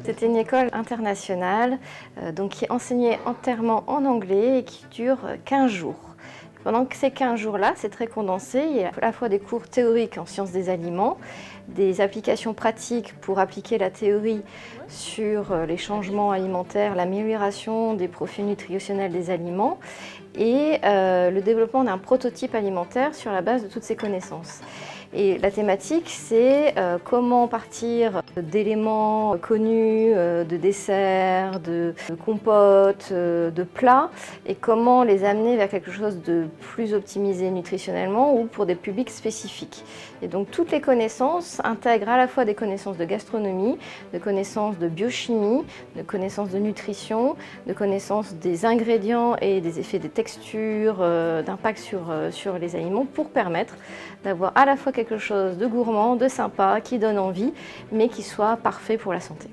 C'était une école internationale donc qui enseignait entièrement en anglais et qui dure 15 jours. Pendant ces 15 jours-là, c'est très condensé, il y a à la fois des cours théoriques en sciences des aliments, des applications pratiques pour appliquer la théorie sur les changements alimentaires, l'amélioration des profils nutritionnels des aliments et le développement d'un prototype alimentaire sur la base de toutes ces connaissances. Et la thématique, c'est comment partir d'éléments connus, de desserts, de compotes, de plats, et comment les amener vers quelque chose de plus optimisé nutritionnellement ou pour des publics spécifiques. Et donc toutes les connaissances intègrent à la fois des connaissances de gastronomie, de connaissances de biochimie, de connaissances de nutrition, de connaissances des ingrédients et des effets des textures, d'impact sur les aliments pour permettre d'avoir à la fois quelque chose de gourmand, de sympa, qui donne envie, mais qui soit parfait pour la santé.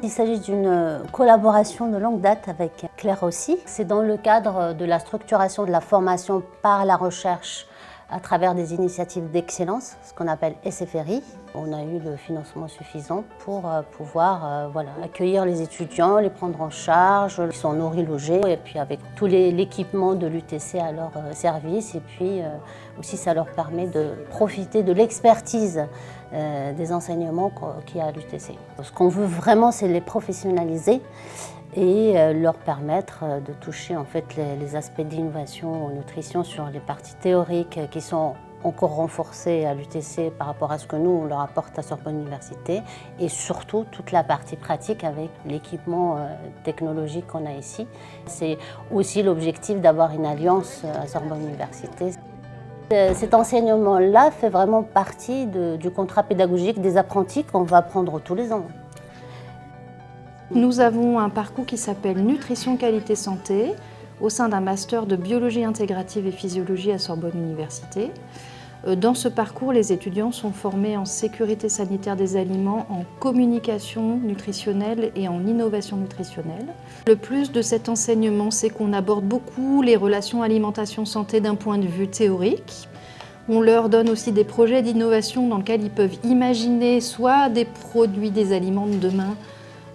Il s'agit d'une collaboration de longue date avec Claire Rossi. C'est dans le cadre de la structuration de la formation par la recherche à travers des initiatives d'excellence, ce qu'on appelle SFRI. On a eu le financement suffisant pour pouvoir accueillir les étudiants, les prendre en charge, ils sont nourris, logés, et puis avec tout l'équipement de l'UTC à leur service. Et puis aussi, ça leur permet de profiter de l'expertise des enseignements qu'il y a à l'UTC. Ce qu'on veut vraiment, c'est les professionnaliser et leur permettre de toucher en fait les aspects d'innovation en nutrition sur les parties théoriques qui sont encore renforcées à l'UTC par rapport à ce que nous on leur apporte à Sorbonne Université, et surtout toute la partie pratique avec l'équipement technologique qu'on a ici. C'est aussi l'objectif d'avoir une alliance à Sorbonne Université. Cet enseignement-là fait vraiment partie du contrat pédagogique des apprentis qu'on va apprendre tous les ans. Nous avons un parcours qui s'appelle Nutrition Qualité Santé au sein d'un master de biologie intégrative et physiologie à Sorbonne Université. Dans ce parcours, les étudiants sont formés en sécurité sanitaire des aliments, en communication nutritionnelle et en innovation nutritionnelle. Le plus de cet enseignement, c'est qu'on aborde beaucoup les relations alimentation-santé d'un point de vue théorique. On leur donne aussi des projets d'innovation dans lesquels ils peuvent imaginer soit des produits, des aliments de demain,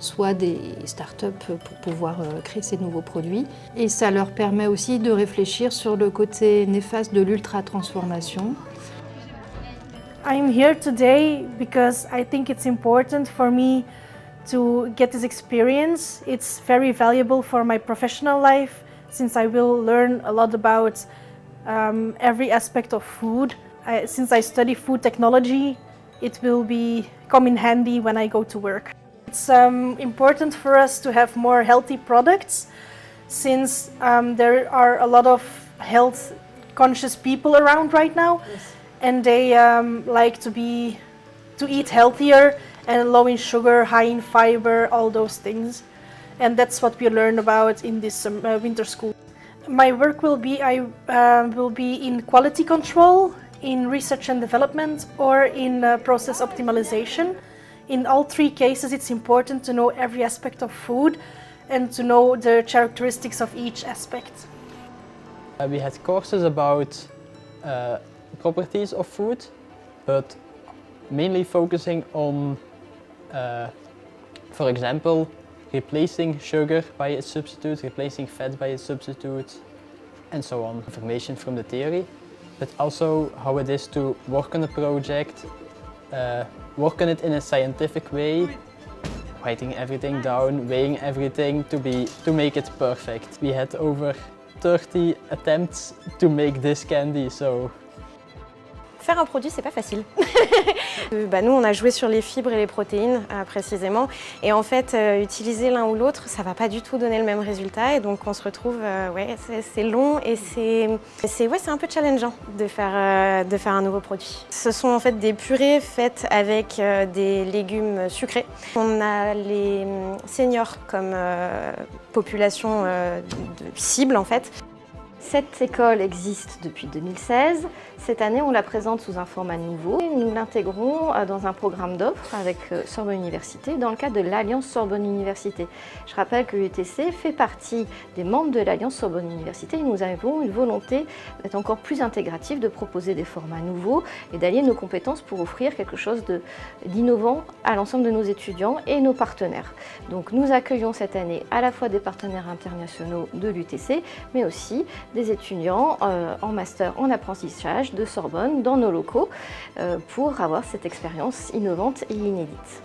soit des start-up pour pouvoir créer ces nouveaux produits. Et ça leur permet aussi de réfléchir sur le côté néfaste de l'ultra-transformation. I'm here today because I think it's important for me to get this experience. It's very valuable for my professional life since I will learn a lot about every aspect of food. Since I study food technology, it will come in handy when I go to work. It's important for us to have more healthy products since there are a lot of health conscious people around right now. Yes. And they like to eat healthier and low in sugar, high in fiber, all those things. And that's what we learn about in this winter school. My work will be in quality control, in research and development, or in process optimization. In all three cases, it's important to know every aspect of food and to know the characteristics of each aspect. We had courses about properties of food, but mainly focusing on, for example, replacing sugar by a substitute, replacing fat by a substitute, and so on. Information from the theory, but also how it is to work on a project, work on it in a scientific way, writing everything down, weighing everything to make it perfect. We had over 30 attempts to make this candy, so. Faire un produit, c'est pas facile. Nous, on a joué sur les fibres et les protéines précisément. Et en fait, utiliser l'un ou l'autre, ça va pas du tout donner le même résultat. Et donc, on se retrouve, c'est long et c'est un peu challengeant de faire un nouveau produit. Ce sont en fait des purées faites avec des légumes sucrés. On a les seniors comme population de cible en fait. Cette école existe depuis 2016. Cette année, on la présente sous un format nouveau. Nous l'intégrons dans un programme d'offres avec Sorbonne Université dans le cadre de l'Alliance Sorbonne Université. Je rappelle que l'UTC fait partie des membres de l'Alliance Sorbonne Université et nous avons une volonté d'être encore plus intégratif, de proposer des formats nouveaux et d'allier nos compétences pour offrir quelque chose d'innovant à l'ensemble de nos étudiants et nos partenaires. Donc nous accueillons cette année à la fois des partenaires internationaux de l'UTC, mais aussi des étudiants en master en apprentissage de Sorbonne dans nos locaux pour avoir cette expérience innovante et inédite.